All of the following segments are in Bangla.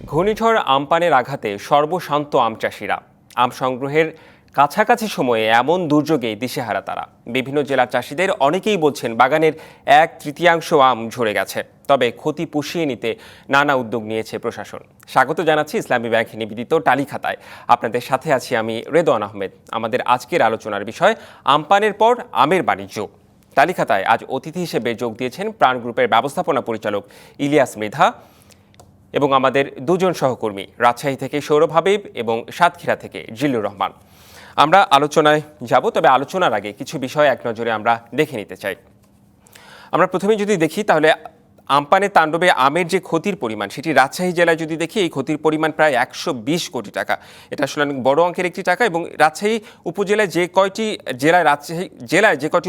ঘূর্ণিঝড় আম্পানের আঘাতে সর্বশান্ত আম চাষিরা। আম সংগ্রহের কাছাকাছি সময়ে এমন দুর্যোগে দিশেহারা তারা। বিভিন্ন জেলার চাষিদের অনেকেই বলছেন বাগানের 1/3 আম ঝরে গেছে। তবে ক্ষতি পুষিয়ে নিতে নানা উদ্যোগ নিয়েছে প্রশাসন। স্বাগত জানাচ্ছি ইসলামী ব্যাংক নিবেদিত টালিখাতায়। আপনাদের সাথে আছি আমি রেদওয়ান আহমেদ। আমাদের আজকের আলোচনার বিষয় আমপানের পর আমের বাণিজ্য। টালিখাতায় আজ অতিথি হিসেবে যোগ দিয়েছেন প্রাণ গ্রুপের ব্যবস্থাপনা পরিচালক ইলিয়াস মৃধা এবং আমাদের দুজন সহকর্মী, রাজশাহী থেকে সৌরভ হাবিব এবং সাতক্ষীরা থেকে জিল্লুর রহমান। আমরা আলোচনায় যাব, তবে আলোচনার আগে কিছু বিষয় এক নজরে আমরা দেখে নিতে চাই। আমরা প্রথমে যদি দেখি তাহলে আমপানের তাণ্ডবে আমের যে ক্ষতির পরিমাণ, সেটি রাজশাহী জেলায় যদি দেখি এই ক্ষতির পরিমাণ প্রায় 120 কোটি টাকা। এটা আসলে অনেক বড় অঙ্কের একটি টাকা। এবং রাজশাহী উপজেলায় যে কয়টি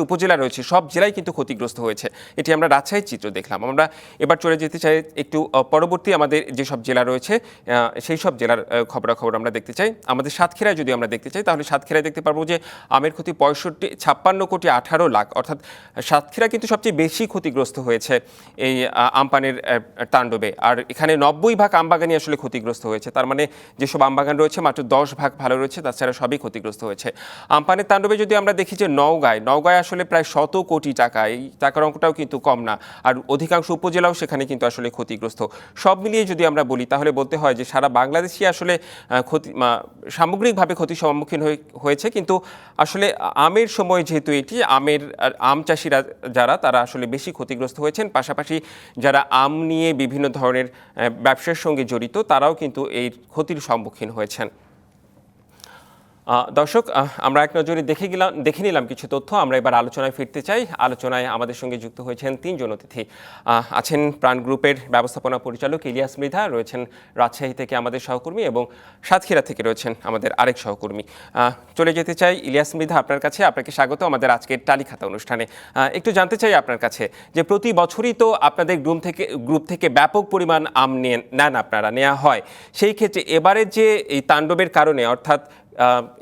উপজেলা রয়েছে সব জেলায় কিন্তু ক্ষতিগ্রস্ত হয়েছে। এটি আমরা রাজশাহীর চিত্র দেখলাম। আমরা এবার চলে যেতে চাই একটু পরবর্তী আমাদের যেসব জেলা রয়েছে সেই সব জেলার খবরাখবর আমরা দেখতে চাই। আমাদের সাতক্ষীরায় যদি আমরা দেখতে চাই তাহলে সাতক্ষীরায় দেখতে পারবো যে আমের ক্ষতি 56 কোটি 18 লাখ, অর্থাৎ সাতক্ষীরা কিন্তু সবচেয়ে বেশি ক্ষতিগ্রস্ত হয়েছে এই আমপানের তাণ্ডবে। আর এখানে 90% আমবাগানই আসলে ক্ষতিগ্রস্ত হয়েছে। তার মানে যেসব আমবাগান রয়েছে মাত্র 10% ভালো রয়েছে, তাছাড়া সবই ক্ষতিগ্রস্ত হয়েছে। আমপানের তাণ্ডবে যদি আমরা দেখি যে নওগাঁয় আসলে প্রায় 100 কোটি টাকা, এই টাকার অঙ্কটাও কিন্তু কম না। আর অধিকাংশ উপজেলাও সেখানে কিন্তু আসলে ক্ষতিগ্রস্ত। সব মিলিয়ে যদি আমরা বলি তাহলে বলতে হয় যে সারা বাংলাদেশই আসলে সামগ্রিকভাবে ক্ষতির সম্মুখীন হয়েছে। কিন্তু আসলে আমের সময় যেহেতু এটি আম চাষিরা যারা তারা আসলে বেশি ক্ষতিগ্রস্ত হয়েছেন, পাশাপাশি যারা আম নিয়ে বিভিন্ন ধরনের ব্যবসার সঙ্গে জড়িত তারাও কিন্তু এই ক্ষতির সম্মুখীন হয়েছেন। দর্শক, আমরা এক নজরে দেখে নিলাম কিছু তথ্য। আমরা এবার আলোচনায় ফিরতে চাই। আলোচনায় আমাদের সঙ্গে যুক্ত হয়েছেন তিনজন অতিথি। আছেন প্রাণ গ্রুপের ব্যবস্থাপনা পরিচালক ইলিয়াস মৃধা, রয়েছেন রাজশাহী থেকে আমাদের সহকর্মী, এবং সাতক্ষীরা থেকে রয়েছেন আমাদের আরেক সহকর্মী। চলে যেতে চাই ইলিয়াস মৃধা আপনার কাছে। আপনাকে স্বাগত আমাদের আজকের টালিখাতা অনুষ্ঠানে। একটু জানতে চাই আপনার কাছে যে প্রতি বছরই তো আপনাদের গ্রুপ থেকে ব্যাপক পরিমাণ আম নেওয়া হয়। সেই ক্ষেত্রে এবারের যে এই তাণ্ডবের কারণে, অর্থাৎ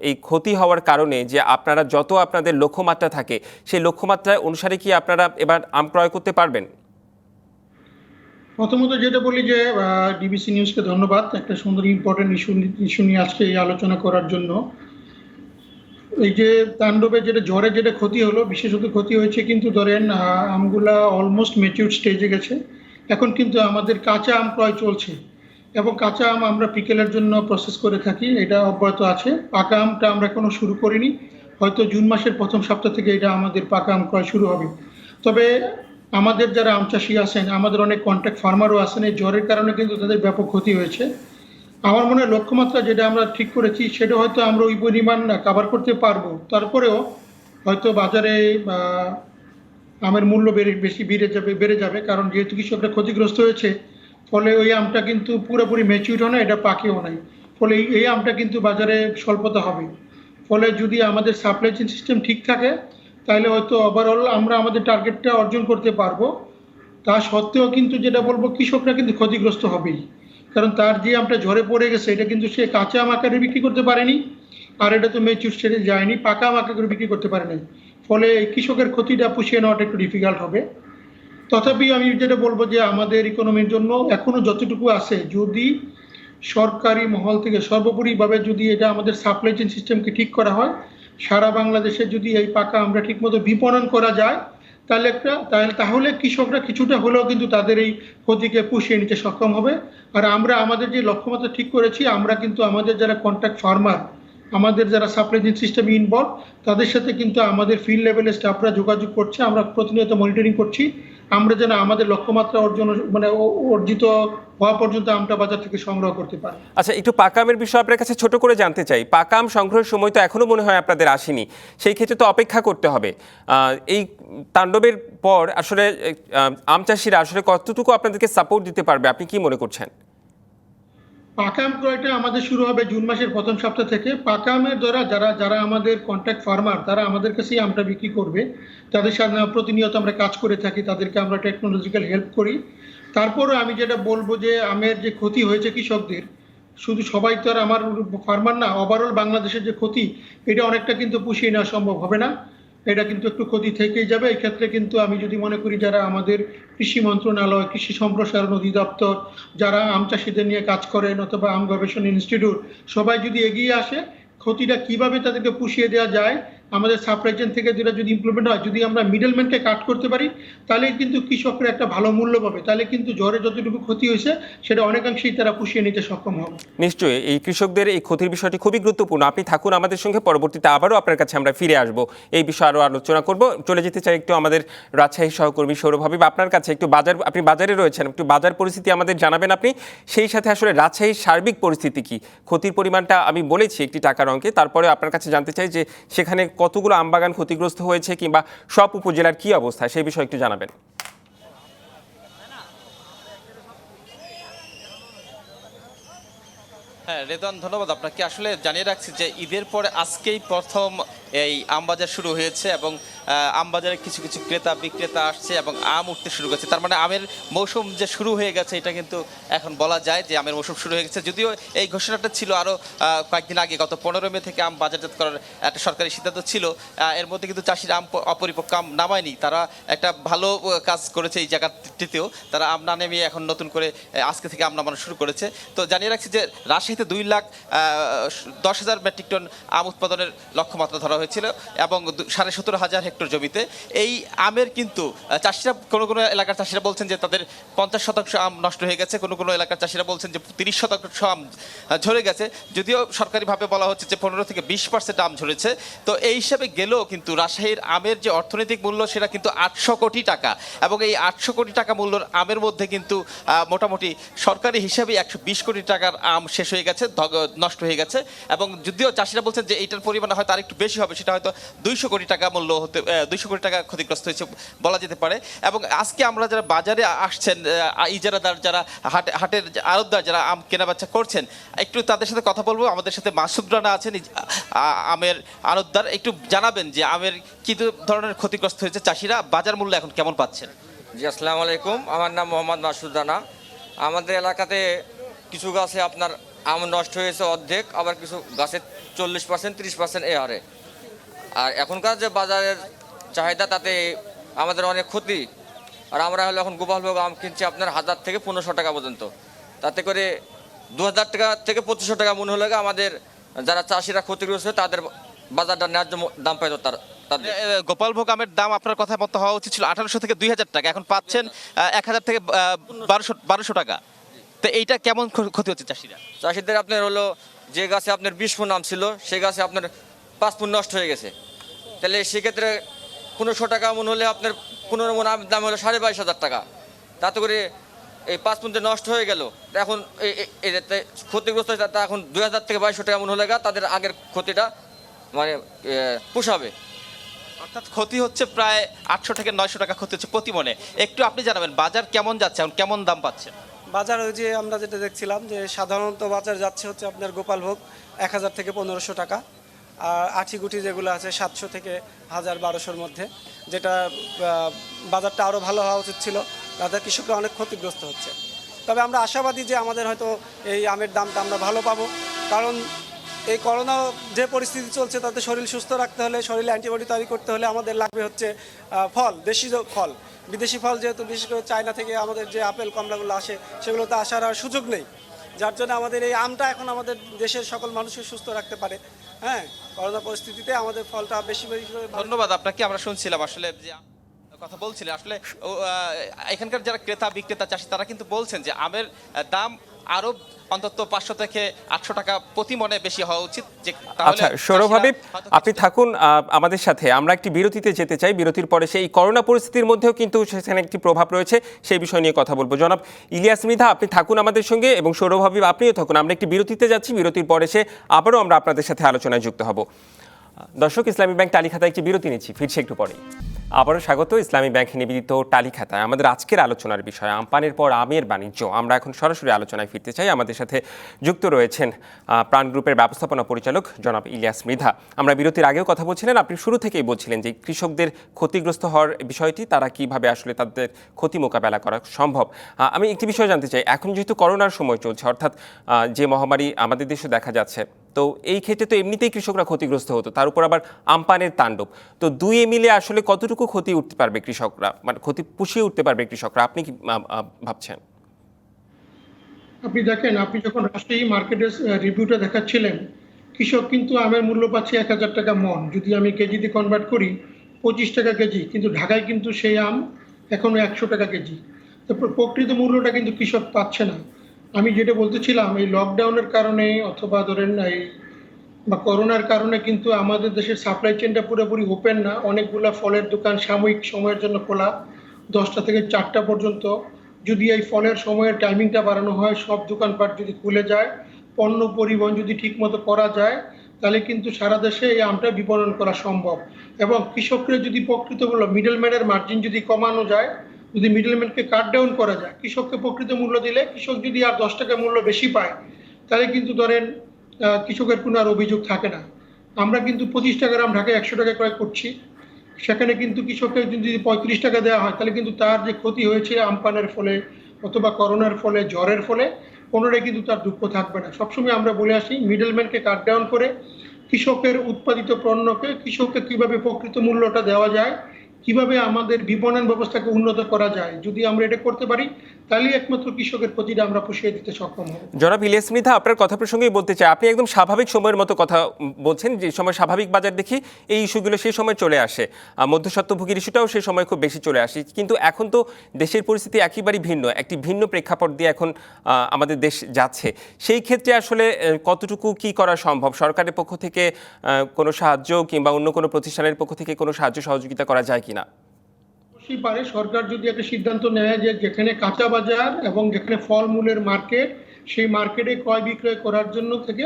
এই ক্ষতি হওয়ার কারণে যে আপনাদের লক্ষ্যমাত্রা থাকে, সেই লক্ষ্যমাত্রা অনুসারে কি আপনারা এবার আম ক্রয় করতে পারবেন? প্রথমত যেটা বলি যে ডিবিসি নিউজকে ধন্যবাদ একটা সুন্দর ইম্পর্টেন্ট ইস্যু নিয়ে আজকে এই আলোচনা করার জন্য। এই যে তাণ্ডবে ঝড়ে ক্ষতি হলো, বিশেষত ক্ষতি হয়েছে কিন্তু ধরেন আমগুলা অলমোস্ট ম্যাচিউর স্টেজে গেছে। এখন কিন্তু আমাদের কাঁচা আম ক্রয় চলছে এবং কাঁচা আম আমরা পিকেলের জন্য প্রসেস করে থাকি, এটা অব্যাহত আছে। পাকা আমটা আমরা এখনো শুরু করিনি, হয়তো জুন মাসের প্রথম সপ্তাহ থেকে এটা আমাদের পাকা আম ক্রয় শুরু হবে। তবে আমাদের যারা আম চাষি আছেন, আমাদের অনেক কন্ট্রাক্ট ফার্মারও আছেন, এই জ্বরের কারণে কিন্তু তাদের ব্যাপক ক্ষতি হয়েছে। আমার মনে হয় লক্ষ্যমাত্রা যেটা আমরা ঠিক করেছি সেটা হয়তো আমরা ওই পরিমাণ কাভার করতে পারবো। তারপরেও হয়তো বাজারে আমের মূল্য বেড়ে যাবে, কারণ যেহেতু কৃষকরা ক্ষতিগ্রস্ত হয়েছে, ফলে ওই আমটা কিন্তু পুরোপুরি ম্যাচিউরও না, এটা পাকেও নাই। ফলে এই আমটা কিন্তু বাজারে স্বল্পতা হবে। ফলে যদি আমাদের সাপ্লাই চেইন সিস্টেম ঠিক থাকে তাহলে হয়তো ওভারঅল আমরা আমাদের টার্গেটটা অর্জন করতে পারবো। তা সত্ত্বেও কিন্তু যেটা বলবো, কৃষকরা কিন্তু ক্ষতিগ্রস্ত হবেই, কারণ তার যে আমটা ঝরে পড়ে গেছে এটা কিন্তু সে কাঁচা আম আকারে বিক্রি করতে পারেনি, আর এটা তো ম্যাচিউর স্টেজে যায়নি, পাকা আম আকারে বিক্রি করতে পারে নাই। ফলে কৃষকের ক্ষতিটা পুষিয়ে নেওয়াটা একটু ডিফিকাল্ট হবে। তথাপি আমি যেটা বলবো যে আমাদের ইকোনমির জন্য এখনো যতটুকু আছে, যদি সরকারি মহল থেকে সর্বোপরিভাবে যদি এটা আমাদের সাপ্লাই চেইন সিস্টেমকে ঠিক করা হয়, সারা বাংলাদেশে যদি এই পাকা আমরা ঠিকমতো বিপণন করা যায়, তাহলে কৃষকরা কিছুটা হলেও কিন্তু তাদের এই ক্ষতিকে পুষিয়ে নিতে সক্ষম হবে। আর আমরা আমাদের যে লক্ষ্যমাত্রা ঠিক করেছি, আমরা কিন্তু আমাদের যারা কন্ট্রাক্ট ফার্মার, আমাদের যারা সাপ্লাই চেইন সিস্টেম ইনভলভ, তাদের সাথে কিন্তু আমাদের ফিল্ড লেভেলের স্টাফরা যোগাযোগ করছে, আমরা প্রতিনিয়ত মনিটরিং করছি, আমরা যেন আমাদের লক্ষ্যমাত্রা অর্জিত হওয়া পর্যন্ত আমটা বাজার থেকে সংগ্রহ করতে পারি। আচ্ছা, একটু পাকা আমের বিষয়ে আপনার কাছে ছোট করে জানতে চাই। পাকা আম সংগ্রহের সময় তো এখনো মনে হয় আপনাদের আসেনি, সেই ক্ষেত্রে তো অপেক্ষা করতে হবে। এই তাণ্ডবের পর আসলে আম চাষিরা আসলে কতটুকু আপনাদেরকে সাপোর্ট দিতে পারবে, আপনি কি মনে করছেন? পাকা আম ক্রয়টা আমাদের শুরু হবে জুন মাসের প্রথম সপ্তাহ থেকে। পাকা আমের দ্বারা যারা আমাদের কন্ট্রাক্ট ফার্মার, তারা আমাদের কাছেই আমটা বিক্রি করবে। তাদের সাথে প্রতিনিয়ত আমরা কাজ করে থাকি, তাদেরকে আমরা টেকনোলজিক্যাল হেল্প করি। তারপরে আমি যেটা বলবো যে আমের যে ক্ষতি হয়েছে কৃষকদের, শুধু সবাই তো আর আমার ফার্মার না, ওভারঅল বাংলাদেশের যে ক্ষতি, এটা অনেকটা কিন্তু পুষিয়ে নেওয়া সম্ভব হবে না। এটা কিন্তু একটু ক্ষতি থেকেই যাবে। এই ক্ষেত্রে কিন্তু আমি যদি মনে করি যারা আমাদের কৃষি মন্ত্রণালয়, কৃষি সম্প্রসারণ অধিদপ্তর, যারা আম চাষিদের নিয়ে কাজ করেন অথবা আম গবেষণা ইনস্টিটিউট, সবাই যদি এগিয়ে আসে ক্ষতিটা কিভাবে তাদেরকে পুষিয়ে দেওয়া যায়, আমাদের সাপ্লাই চেইন থেকে যেটা যদি ইমপ্লিমেন্ট হয়, যদি আমরা মিডলম্যানকে কাট করতে পারি, তাহলে কিন্তু কৃষকরা একটা ভালো মূল্য পাবে। তাহলে কিন্তু জ্বরে যতটুকু ক্ষতি হয়েছে সেটা অনেকাংশেই তারা পুষিয়ে নিতে সক্ষম হবে। নিশ্চয়ই এই কৃষকদের এই ক্ষতির বিষয়টি খুবই গুরুত্বপূর্ণ। আপনি থাকুন আমাদের সঙ্গে, পরবর্তীতে আবারও আপনার কাছে আমরা ফিরে আসব, এই বিষয়ে আরও আলোচনা করব। চলে যেতে চাই একটু আমাদের রাজশাহী সহকর্মী সৌরভ হাবিব, আপনার কাছে একটু বাজার, আপনি বাজারে রয়েছেন, একটু বাজার পরিস্থিতি আমাদের জানাবেন আপনি। সেই সাথে আসলে রাজশাহীর সার্বিক পরিস্থিতি কি, ক্ষতির পরিমাণটা আমি বলেছি একটি টাকার অঙ্কে, তারপরে আপনার কাছে জানতে চাই যে সেখানে কতগুলো আমবাগান ক্ষতিগ্রস্ত হয়েছে কিংবা সব উপজেলার কি অবস্থা, সেই বিষয়ে একটু জানাবেন। হ্যাঁ রেদওয়ান, ধন্যবাদ আপনাকে। আসলে জানিয়ে রাখছি যে ঈদের পরে আজকেই প্রথম এই আমবাজার শুরু হয়েছে এবং আমবাজারে কিছু কিছু ক্রেতা বিক্রেতা আসছে এবং আম উঠতে শুরু করেছে। তার মানে আমের মৌসুম যে শুরু হয়ে গেছে এটা কিন্তু এখন বলা যায় যে আমের মৌসুম শুরু হয়ে গেছে। যদিও এই ঘোষণাটা ছিল আরও কয়েকদিন আগে, গত 15 মে থেকে আম বাজারজাত করার একটা সরকারি সিদ্ধান্ত ছিল। এর মধ্যে কিন্তু চাষিরা আম অপরিপক্ক আম নামায়নি, তারা একটা ভালো কাজ করেছে। এই জায়গাটিতেও তারা আম না নেমিয়ে এখন নতুন করে আজকে থেকে আম নামানো শুরু করেছে। তো জানিয়ে রাখছি যে রাজশাহীতে 2,10,000 মেট্রিক টন আম উৎপাদনের লক্ষ্যমাত্রা ধরা হয়েছিল এবং 17,500 হেক্টর জমিতে। এই আমের কিন্তু চাষিরা, কোনো কোনো এলাকার চাষিরা বলছেন যে তাদের 50% আম নষ্ট হয়ে গেছে, কোনো কোনো এলাকার চাষিরা বলছেন যে 30% আম ঝরে গেছে। যদিও সরকারিভাবে বলা হচ্ছে যে 15 থেকে 20% আম ঝরেছে। তো এই হিসাবে গেলেও কিন্তু রাজশাহীর আমের যে অর্থনৈতিক মূল্য সেটা কিন্তু 800 কোটি টাকা, এবং এই 800 কোটি টাকা মূল্যর আমের মধ্যে কিন্তু মোটামুটি সরকারি হিসাবে 120 কোটি টাকার আম শেষ হয়ে গেছে, নষ্ট হয়ে গেছে। এবং যদিও চাষিরা বলছেন যে এইটার পরিমাণ হয়তো আরেকটু বেশি হবে, সেটা হয়তো 200 কোটি টাকা মূল্য হতে, 200 কোটি টাকা ক্ষতিগ্রস্ত হয়েছে বলা যেতে পারে। এবং আজকে আমরা যারা বাজারে আসছেন, ইজারাদার যারা, হাটের আড়তদার যারা আম কেনাবেচা করছেন, একটু তাদের সাথে কথা বলবো। আমাদের সাথে মাসুদ রানা আছেন, আমের আড়তদার। একটু জানাবেন যে আমের কি ধরনের ক্ষতিগ্রস্ত হয়েছে, চাষিরা বাজার মূল্য এখন কেমন পাচ্ছেন? জি আসসালামু আলাইকুম, আমার নাম মোহাম্মদ মাসুদ রানা। আমাদের এলাকাতে কিছু গাছে আপনার আম নষ্ট হয়েছে অর্ধেক, আবার কিছু গাছে 40%, 30% এ হারে। আর এখনকার যে বাজারের চাহিদা তাতে আমাদের অনেক ক্ষতি। আর আমরা হলো এখন গোপালভোগ আম কিনছি আপনার 1000 থেকে 1500 টাকা পর্যন্ত, তাতে করে 2000 টাকা থেকে 2500 টাকা মনে হলে আমাদের যারা চাষিরা ক্ষতিগ্রস্ত তাদের বাজারটা ন্যায্য দাম পাইতো তাদের। গোপালভোগ আমের দাম আপনার কথা মতো হওয়া উচিত ছিল 1800 থেকে 2000 টাকা, এখন পাচ্ছেন 1000 থেকে 1200 টাকা। তো এইটা কেমন ক্ষতি হচ্ছে চাষিরা? চাষিদের আপনার হলো যে গাছে আপনার 20 মণ আম ছিল সেই গাছে আপনার 5 মণ নষ্ট হয়ে গেছে। তাহলে সেক্ষেত্রে 1500 টাকা মন হলে আপনার 15 মণ আমের দাম হলো 22,500 টাকা। তাতে করে এই 5 মণ নষ্ট হয়ে গেল। এখন ক্ষতিগ্রস্ত হয়েছে, তা এখন 2000 থেকে 2200 টাকা মন হলে তাদের আগের ক্ষতিটা মানে পোষাবে। অর্থাৎ ক্ষতি হচ্ছে প্রায় 800 থেকে 900 টাকা ক্ষতি হচ্ছে প্রতি মনে। একটু আপনি জানাবেন বাজার কেমন যাচ্ছে, এখন কেমন দাম পাচ্ছেন? বাজার ওই যে আমরা যেটা দেখছিলাম যে সাধারণত বাজার যাচ্ছে হচ্ছে আপনার গোপালভোগ 1000 থেকে 1500 টাকা, আর আঠিগুটি যেগুলো আছে 700 থেকে 1000-1200-র মধ্যে, যেটা বাজারটা আরও ভালো হওয়া উচিত ছিল। তাদের কৃষকরা অনেক ক্ষতিগ্রস্ত হচ্ছে। তবে আমরা আশাবাদী যে আমাদের হয়তো এই আমের দামটা আমরা ভালো পাবো, কারণ এই করোনা যে পরিস্থিতি চলছে তাতে শরীর সুস্থ রাখতে হলে, শরীরে অ্যান্টিবডি তৈরি করতে হলে আমাদের লাগবে হচ্ছে ফল, দেশি ফল। বিদেশি ফল যেহেতু বিশেষ করে চায়না থেকে আমাদের যে আপেল কমলাগুলো আসে সেগুলোতে আসার আর সুযোগ নেই, যার জন্য আমাদের এই আমটা এখন আমাদের দেশের সকল মানুষকে সুস্থ রাখতে পারে। হ্যাঁ, করোনা পরিস্থিতিতে আমাদের ফলটা বেশি বেশি করে। ধন্যবাদ আপনাকে। আমরা শুনছিলাম আসলে যে কথা বলছিলেন, আসলে এখানকার যারা ক্রেতা বিক্রেতা চাষি তারা কিন্তু বলছেন যে আমের দাম আরো অন্তত 500 থেকে 800 টাকা প্রতি মনে বেশি হওয়া উচিত। যে আচ্ছা সৌরভ হাবিব, আপনি থাকুন আমাদের সাথে, আমরা একটি বিরতিতে যেতে চাই। বিরতির পরে সেই করোনা পরিস্থিতির মধ্যেও কিন্তু সেখানে একটি প্রভাব রয়েছে, সেই বিষয় নিয়ে কথা বলবো। জনাব ইলিয়াস মৃধা, আপনি থাকুন আমাদের সঙ্গে, এবং সৌরভ হাবিব আপনিও থাকুন। আমরা একটি বিরতিতে যাচ্ছি, বিরতির পরে আবারও আমরা আপনাদের সাথে আলোচনায় যুক্ত হব। দর্শক, ইসলামী ব্যাংক টালিখাতায় একটি বিরতি নিচ্ছি, ফিরছে একটু পরেই। আবারও স্বাগত ইসলামী ব্যাংক নিবেদিত টালিখাতায়। আমাদের আজকের আলোচনার বিষয় আমপানের পর আমের বাণিজ্য। আমরা এখন সরাসরি আলোচনায় ফিরতে চাই। আমাদের সাথে যুক্ত রয়েছেন প্রাণ গ্রুপের ব্যবস্থাপনা পরিচালক জনাব ইলিয়াস মৃধা। আমরা বিরতির আগেও কথা বলছিলেন, আপনি শুরু থেকেই বলছিলেন যে কৃষকদের ক্ষতিগ্রস্ত হওয়ার বিষয়টি, তারা কিভাবে আসলে তাদের ক্ষতি মোকাবেলা করা সম্ভব। আমি একটি বিষয় জানতে চাই, এখন যেহেতু করোনার সময় চলছে, অর্থাৎ যে মহামারী আমাদের দেশে দেখা যাচ্ছে, তো এই ক্ষেত্রে তো এমনিতেই কৃষকরা ক্ষতিগ্রস্ত হতো, তার উপর আবার আমপানের তাণ্ডব। তো দুই মিলে আসলে কতটুকু ক্ষতি উঠতে পারবে কৃষকরা, মানে ক্ষতি পুষিয়ে উঠতে পারবে কৃষকরা, আপনি কি ভাবছেন? আপনি দেখেন, আপনি যখন রাজশাহী মার্কেটের রিভিউটা দেখাচ্ছিলেন, কৃষক কিন্তু আমের মূল্য পাচ্ছে 1,000 টাকা মন, যদি আমি কেজিতে কনভার্ট করি 25 টাকা কেজি, কিন্তু ঢাকায় কিন্তু সেই আম এখনো 100 টাকা কেজি। তো প্রকৃত মূল্যটা কিন্তু কৃষক পাচ্ছে না। আমি যেটা বলতেছিলাম, এই লকডাউনের কারণে অথবা ধরেন এই বা করোনার কারণে কিন্তু আমাদের দেশের সাপ্লাই চেনটা পুরোপুরি ওপেন না। অনেকগুলা ফলের দোকান সাময়িক সময়ের জন্য খোলা, 10টা থেকে 4টা পর্যন্ত। যদি এই ফলের সময়ের টাইমিংটা বাড়ানো হয়, সব দোকানপাট যদি খুলে যায়, পণ্য পরিবহন যদি ঠিকমতো করা যায়, তাহলে কিন্তু সারা দেশে এই আমটা বিপণন করা সম্ভব। এবং কৃষকরা যদি প্রকৃত মিডলম্যানের মার্জিন যদি কমানো যায়, যদি মিডলম্যানকে কাট ডাউন করা যায়, কৃষককে প্রকৃত মূল্য দিলে, কৃষক যদি আর 10 টাকা মূল্য বেশি পায়, তাহলে কিন্তু ধরেন কৃষকের কোনো আর অভিযোগ থাকে না। আমরা কিন্তু 25 টাকার আম ঢাকায় 100 টাকা ক্রয় করছি, সেখানে কিন্তু কৃষকের যদি 35 টাকা দেওয়া হয়, তাহলে কিন্তু তার যে ক্ষতি হয়েছে আমপানের ফলে অথবা করোনার ফলে, জ্বরের ফলে, কোনোটাই কিন্তু তার দুঃখ থাকবে না। সবসময় আমরা বলে আসি, মিডলম্যানকে কাট ডাউন করে কৃষকের উৎপাদিত পণ্যকে কৃষককে কিভাবে প্রকৃত মূল্যটা দেওয়া যায়, কিভাবে আমাদের বিপণন ব্যবস্থাকে উন্নত করা যায়, যদি আমরা এটা করতে পারি, তাহলেই একমাত্র কৃষকের ক্ষতিটা আমরা পুষিয়ে দিতে সক্ষম হব। জনাব ইলিয়াস মৃধা, আপনার কথা প্রসঙ্গেই বলতে চাই, আপনি একদম স্বাভাবিক সময়ের মতো কথা বলছেন, যে সময় স্বাভাবিক বাজার দেখি এই ইস্যুগুলো সেই সময় চলে আসে, মধ্যস্বত্বভোগীর ইস্যুটাও সেই সময় খুব বেশি চলে আসে। কিন্তু এখন তো দেশের পরিস্থিতি একেবারেই ভিন্ন, একটি ভিন্ন প্রেক্ষাপট দিয়ে এখন আমাদের দেশ যাচ্ছে। সেই ক্ষেত্রে আসলে কতটুকু কি করা সম্ভব? সরকারের পক্ষ থেকে কোনো সাহায্য কিংবা অন্য কোনো প্রতিষ্ঠানের পক্ষ থেকে কোনো সাহায্য সহযোগিতা করা যায় কিনা? অবশ্যই পারে। সরকার যদি একটা সিদ্ধান্ত নেয় যে যেখানে কাঁচা বাজার এবং যেখানে ফলমূলের মার্কেট, সেই মার্কেটে ক্রয় বিক্রয় করার জন্য থেকে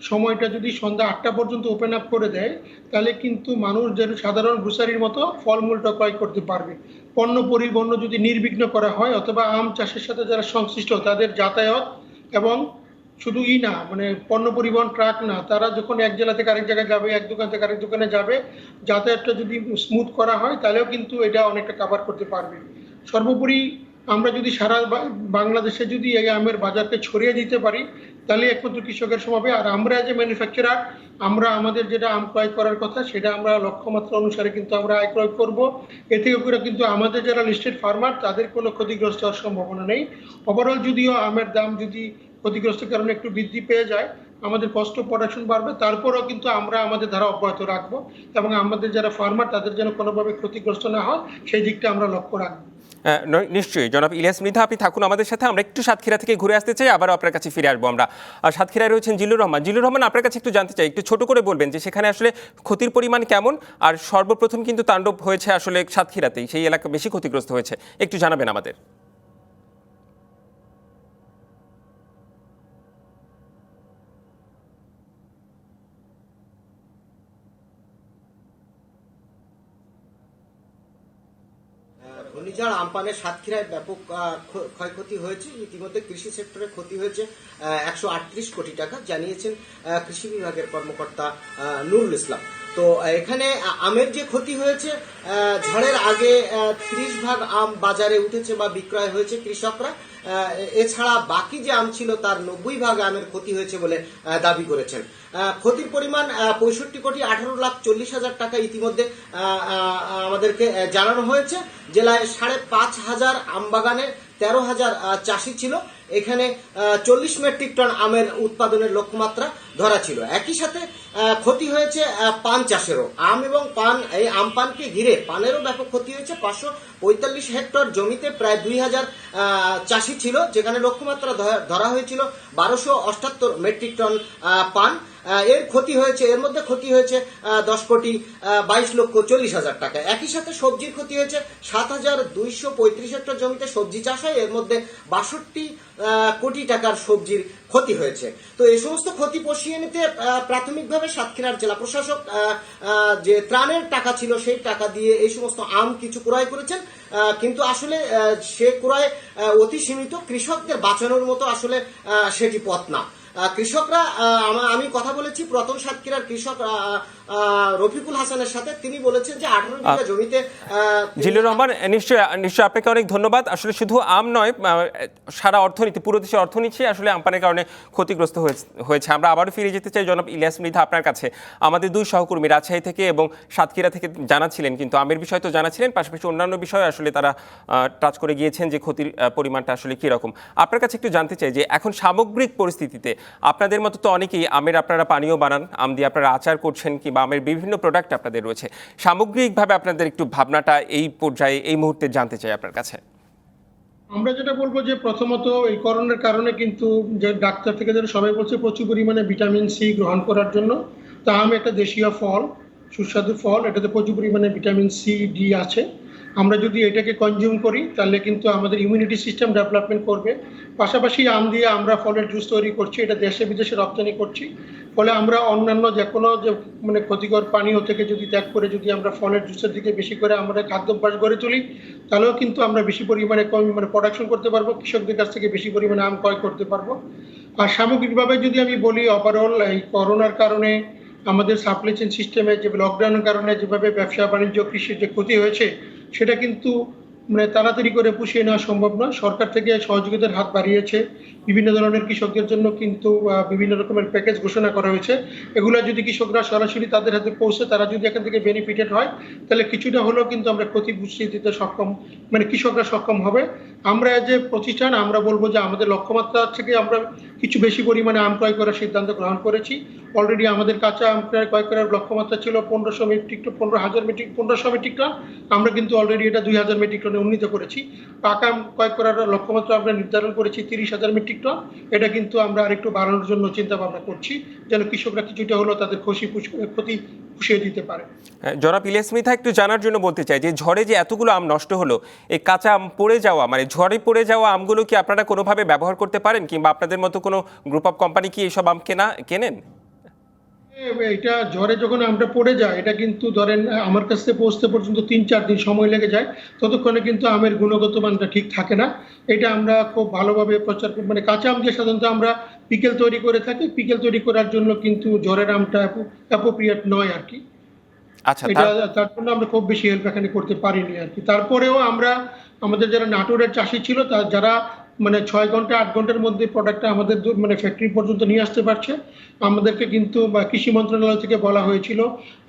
সময়টা যদি সন্ধ্যা 8টা পর্যন্ত ওপেন আপ করে দেয়, তাহলে কিন্তু মানুষ যেন সাধারণ গ্রোসারির মতো ফলমূলটা ক্রয় করতে পারবে। পণ্য পরিবহন যদি নির্বিঘ্ন করা হয়, অথবা আম চাষের সাথে যারা সংশ্লিষ্ট তাদের যাতায়াত, এবং শুধু না, মানে পণ্য পরিবহন ট্রাক না, তারা যখন এক জেলা থেকে আরেক জায়গায় যাবে, এক দোকান থেকে আরেক দোকানে যাবে, যাতায়াতটা যদি স্মুথ করা হয়, তাহলেও কিন্তু এটা অনেকটা কাভার করতে পারবে। সর্বোপরি আমরা যদি সারা বাংলাদেশে যদি এই আমের বাজারকে ছড়িয়ে দিতে পারি, তাহলে একমাত্র কৃষকের সমাবে। আর আমরা যে ম্যানুফ্যাকচারার, আমরা আমাদের যেটা আম ক্রয় করার কথা, সেটা আমরা লক্ষ্যমাত্রা অনুসারে কিন্তু আমরা আয় ক্রয় করবো। এ থেকে করে কিন্তু আমাদের যারা লিস্টেড ফার্মার, তাদের কোনো ক্ষতিগ্রস্ত হওয়ার সম্ভাবনা নেই। ওভারঅল যদিও আমের দাম যদি ক্ষতিগ্রস্ত কারণে একটু বৃদ্ধি পেয়ে যায়, আমাদের কস্ট অফ প্রোডাকশন বাড়বে, তারপরেও কিন্তু আমরা আমাদের ধারা অব্যাহত রাখবো, এবং আমাদের যারা ফার্মার তাদের যেন কোনোভাবে ক্ষতিগ্রস্ত না হয়, সেই দিকটা আমরা লক্ষ্য রাখবো। নিশ্চয়ই জনাব ইলিয়াস মৃধা, আপনি থাকুন আমাদের সাথে। আমরা একটু সাতক্ষীরা থেকে ঘুরে আসতে চাই, আবারও আপনার কাছে ফিরে আসবো আমরা। আর সাতক্ষীরায় রয়েছেন জিল্লুর রহমান। জিল্লুর রহমান, আপনার কাছে একটু জানতে চাই, একটু ছোট করে বলবেন যে সেখানে আসলে ক্ষতির পরিমাণ কেমন, আর সর্বপ্রথম কিন্তু তাণ্ডব হয়েছে আসলে সাতক্ষীরাতেই, সেই এলাকা বেশি ক্ষতিগ্রস্ত হয়েছে, একটু জানাবেন আমাদের। ঘূর্ণিঝড় আমপানের সাতক্ষীরায় ব্যাপক ক্ষয়ক্ষতি হয়েছে। ইতিমধ্যে কৃষি সেক্টরে ক্ষতি হয়েছে 138 কোটি টাকা, জানিয়েছেন কৃষি বিভাগের কর্মকর্তা নুরুল ইসলাম। তো এখানে আমের যে ক্ষতি হয়েছে, ঝড়ের আগে 30 ভাগ আম বাজারে উঠেছে বা বিক্রয় হয়েছে কৃষকরা, এছাড়া বাকি যে আম ছিল তার 90 ভাগ আমের ক্ষতি হয়েছে বলে দাবি করেছেন। ক্ষতির পরিমাণ 65,18,40,000 টাকা ইতিমধ্যে আমাদেরকে জানানো হয়েছে। জেলায় 5,500 আম বাগানে 13,000 চাষি ছিল। এখানে 40 মেট্রিক টন আমের উৎপাদনের লক্ষ্যমাত্রা ধরা ছিল। একই সাথে ক্ষতি হয়েছে পান চাষেরও। আম এবং পান, এই আম পানকে ঘিরে পানেরও ব্যাপক ক্ষতি হয়েছে। 545 হেক্টর জমিতে প্রায় 2,000 চাষি ছিল, যেখানে লক্ষ্যমাত্রা ধরা হয়েছিল 1278 মেট্রিক টন পান। এর ক্ষতি হয়েছে, এর মধ্যে ক্ষতি হয়েছে 10,22,40,000 টাকা। একই সাথে সবজির ক্ষতি হয়েছে 7,235 হেক্টর জমিতে সবজি চাষ হয়, এর মধ্যে 62 কোটি টাকার সবজির ক্ষতি হয়েছে। তো এই সমস্ত ক্ষতি পুষিয়ে নিতে প্রাথমিকভাবে সাতক্ষীরার জেলা প্রশাসক যে ত্রাণের টাকা ছিল, সেই টাকা দিয়ে এই সমস্ত আম কিছু ক্রয় করেছেন, কিন্তু আসলে সে ক্রয় অতি সীমিত, কৃষকদের বাঁচানোর মতো আসলে সেটি পথ না। কৃষকরা আমি কথা বলেছি প্রথম সাতক্ষীরার কৃষক রফিকুল হাসানের সাথে, তিনি বলেছেন যে 18 বিঘা জমিতে জিল্লুর রহমান, নিশ্চয় আপনাকে অনেক ধন্যবাদ। আসলে শুধু আম নয়, সারা অর্থনীতি, পুরো দেশের অর্থনীতি আসলে আমপানের কারণে ক্ষতিগ্রস্ত হয়েছে। আমরা আবারও ফিরে যেতে চাই জনাব ইলিয়াস মৃধা আপনার কাছে। আমাদের দুই সহকর্মী রাজশাহী থেকে এবং সাতক্ষীরা থেকে জানাচ্ছিলেন, কিন্তু আমের বিষয় তো জানাচ্ছিলেন, পাশাপাশি অন্যান্য বিষয় আসলে তারা টাচ করে গিয়েছেন যে ক্ষতির পরিমাণটা আসলে কীরকম। আপনার কাছে একটু জানতে চাই যে এখন সামগ্রিক পরিস্থিতিতে আপনাদের মতো তো অনেকেই আমের আপনারা পানীয় বানান, আম দিয়ে আপনারা আচার করছেন কিংবা আমের বিভিন্ন প্রোডাক্ট আপনাদের রয়েছে, সামগ্রিকভাবে আপনাদের একটু ভাবনাটা এই পর্যায়ে এই মুহূর্তে জানতে চাই আপনার কাছে। আমরা যেটা বলবো যে প্রথমত এই করোনার কারণে কিন্তু যে ডাক্তার থেকে যারা সবাই বলছে প্রচুর পরিমাণে ভিটামিন সি গ্রহণ করার জন্য, তা আম একটা দেশীয় ফল, সুস্বাদু ফল, এটাতে প্রচুর পরিমাণে ভিটামিন সি ডি আছে। আমরা যদি এটাকে কনজিউম করি তাহলে কিন্তু আমাদের ইমিউনিটি সিস্টেম ডেভেলপমেন্ট করবে। পাশাপাশি আম দিয়ে আমরা ফলের জুস তৈরি করছি, এটা দেশে বিদেশে রপ্তানি করছি। ফলে আমরা অন্যান্য যে কোনো যে মানে ক্ষতিকর পানীয় থেকে যদি ত্যাগ করে যদি আমরা ফলের জুসের দিকে বেশি করে আমরা খাদ্যাভ্যাস গড়ে তুলি, তাহলেও কিন্তু আমরা বেশি পরিমাণে প্রোডাকশন করতে পারবো, কৃষকদের কাছ থেকে বেশি পরিমাণে আম ক্রয় করতে পারবো। আর সামগ্রিকভাবে যদি আমি বলি, ওভারঅল এই করোনার কারণে আমাদের সাপ্লাই চেইন সিস্টেমে যে লকডাউনের কারণে যেভাবে ব্যবসা বাণিজ্য কৃষির যে ক্ষতি হয়েছে, সেটা কিন্তু মানে তাড়াতাড়ি করে পুষিয়ে নেওয়া সম্ভব নয়। সরকার থেকে সহযোগিতার হাত বাড়িয়েছে, বিভিন্ন ধরনের কৃষকদের জন্য কিন্তু বিভিন্ন রকমের প্যাকেজ ঘোষণা করা হয়েছে। এগুলো যদি কৃষকরা সরাসরি তাদের হাতে পৌঁছে তারা যদি এখান থেকে বেনিফিটেড হয়, তাহলে কিছুটা হলেও কিন্তু আমরা ক্ষতি পুষিয়ে দিতে সক্ষম, মানে কৃষকরা সক্ষম হবে। আমরা যে প্রতিষ্ঠান, আমরা বলবো যে আমাদের লক্ষ্যমাত্রা থেকে আমরা কিছু বেশি পরিমাণে আম ক্রয় করার সিদ্ধান্ত গ্রহণ করেছি। অলরেডি আমাদের কাঁচা আম ক্রয় করার লক্ষ্যমাত্রা ছিল 1500 মেট্রিক টন। আমরা কিন্তু অলরেডি এটা 2000 মেট্রিক টনে উন্নীত করেছি। পাকা আম ক্রয় করার লক্ষ্যমাত্রা আমরা নির্ধারণ করেছি 30,000 মেট্রিক টন। এটা কিন্তু আমরা আরেকটু বাড়ানোর জন্য চিন্তা ভাবনা করছি, যেন কৃষকরা কিছুটা হলেও তাদের ক্ষতি পুষিয়ে দিতে পারে। জনাব ইলিয়াস মৃধা, একটু জানার জন্য বলতে চাই যে ঝড়ে যে এতগুলো আম নষ্ট হলো, এই কাঁচা আম পড়ে যাওয়া, মানে ঝড়ে পড়ে যাওয়া আমগুলো কি আপনারা কোনোভাবে ব্যবহার করতে পারেন, কিংবা আপনাদের মতো কোনো গ্রুপ অফ কোম্পানি কি এইসব আম কেনেন? এটা ঝড়ে যখন আমটা পড়ে যায়, এটা কিন্তু ধরেন আমার কাছে পৌঁছতে পর্যন্ত 3-4 দিন সময় লেগে যায়। ততক্ষণে কিন্তু আমের গুণগত মানটা ঠিক থাকে না। এটা আমরা খুব ভালোভাবে প্রচার মানে কাঁচা আম দিয়ে সাধারণত আমরা পিকেল তৈরি করে থাকি। পিকেল তৈরি করার জন্য কিন্তু ঝড়ের আমটা অ্যাপ্রোপ্রিয়েট নয় আর কি। আচ্ছা, এটা তার জন্য আমরা খুব বেশি হেল্প এখানে করতে পারিনি আর কি। তারপরেও আমরা আমাদের যারা নাটোরের চাষি ছিল, যারা মানে 6 ঘন্টা 8 ঘন্টার মধ্যে প্রোডাক্টটা আমাদের মানে ফ্যাক্টরি পর্যন্ত নিয়ে আসতে পারছে, আমাদেরকে কিন্তু কৃষি মন্ত্রণালয় থেকে বলা হয়েছিল,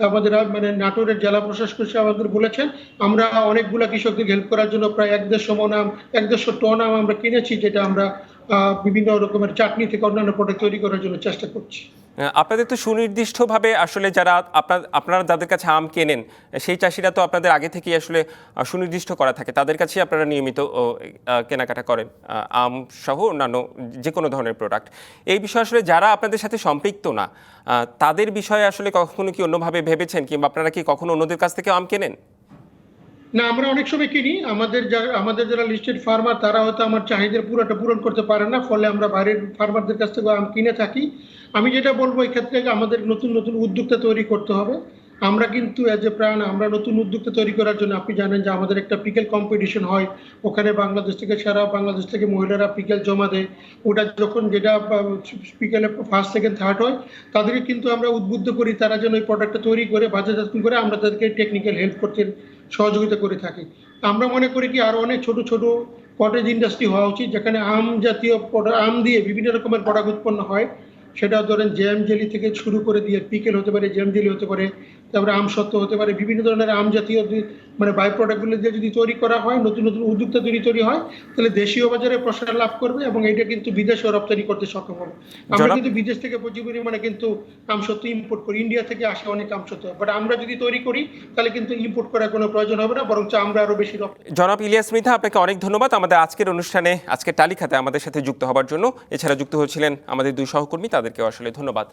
আমাদের মানে নাটোরের জেলা প্রশাসক আমাদের বলেছেন, আমরা অনেকগুলা কৃষকদের হেল্প করার জন্য প্রায় 150 টন আম আমরা কিনেছি, যেটা আমরা বিভিন্ন রকমের চাটনি থেকে অন্যান্য প্রোডাক্ট তৈরি করার জন্য চেষ্টা করছি। আপনাদের তো সুনির্দিষ্টভাবে আসলে যারা আপনারা যাদের কাছে আম কেনেন, সেই চাষিরা তো আপনাদের আগে থেকেই আসলে সুনির্দিষ্ট করা থাকে, তাদের কাছেই আপনারা নিয়মিত কেনাকাটা করেন আম সহ অন্যান্য যে কোনো ধরনের প্রোডাক্ট। এই বিষয়ে আসলে যারা আপনাদের সাথে সম্পৃক্ত না, তাদের বিষয়ে আসলে কখনো কি অন্যভাবে ভেবেছেন, কিংবা আপনারা কি কখনো অন্যদের কাছ থেকে আম কেনেন? না, আমরা অনেক সময় কিনি। আমাদের যারা লিস্টেড ফার্মার, তারা হয়তো আমার চাহিদা পুরোটা পূরণ করতে পারে না, ফলে আমরা বাইরের ফার্মারদের কাছ থেকে আম কিনে থাকি। আমি যেটা বলবো, এই ক্ষেত্রে আমাদের নতুন নতুন উদ্যোক্তা তৈরি করতে হবে। আমরা কিন্তু আমরা নতুন উদ্যোক্তা তৈরি করার জন্য, আপনি জানেন যে আমাদের একটা পিকেল কম্পিটিশন হয়, ওখানে সারা বাংলাদেশ থেকে মহিলারা পিকেল জমা দেয়। ওটা যখন যেটা পিকেলে ফার্স্ট সেকেন্ড থার্ড হয়, তাদেরকে কিন্তু আমরা উদ্বুদ্ধ করি তারা যেন ওই প্রোডাক্টটা তৈরি করে বাজারজাত করে আমরা তাদেরকে টেকনিক্যাল হেল্প করতে সহযোগিতা করে থাকি। আমরা মনে করি কি আরো অনেক ছোট ছোট কটেজ ইন্ডাস্ট্রি হওয়া উচিত, যেখানে আম দিয়ে বিভিন্ন রকমের প্রোডাক্ট উৎপন্ন হয়। সেটা ধরেন জ্যাম জেলি থেকে শুরু করে দিয়ে পিকেল হতে পারে, জ্যাম জেলি হতে পারে, তারপরে আম সত্ত্ব হতে পারে, বিভিন্ন ধরনের আম জাতীয় মানে বাই প্রোডাক্টগুলো দিয়ে যদি তৈরি করা হয়, নতুন নতুন উদ্যোক্তা তৈরি হয়, তাহলে দেশীয় বাজারে প্রসার লাভ করবে এবং এটা কিন্তু বিদেশেও রপ্তানি করতে সক্ষম হবে। আমরা কিন্তু বিদেশ থেকে প্রচুর পরিমাণে কিন্তু আম সত্ত্ব ইম্পোর্ট করি, ইন্ডিয়া থেকে আসে অনেক আম সত্ত্ব, বাট আমরা যদি তৈরি করি তাহলে কিন্তু ইম্পোর্ট করার কোনো প্রয়োজন হবে না, বরং আমরা আরো বেশি রপ্তানি। জনাব ইলিয়াস মৃধা, আপনাকে অনেক ধন্যবাদ আমাদের আজকের অনুষ্ঠানে, আজকের টালিখাতে আমাদের সাথে যুক্ত হওয়ার জন্য। এছাড়া যুক্ত হয়েছিলেন আমাদের দুই সহকর্মী, তাদেরকেও আসলে ধন্যবাদ।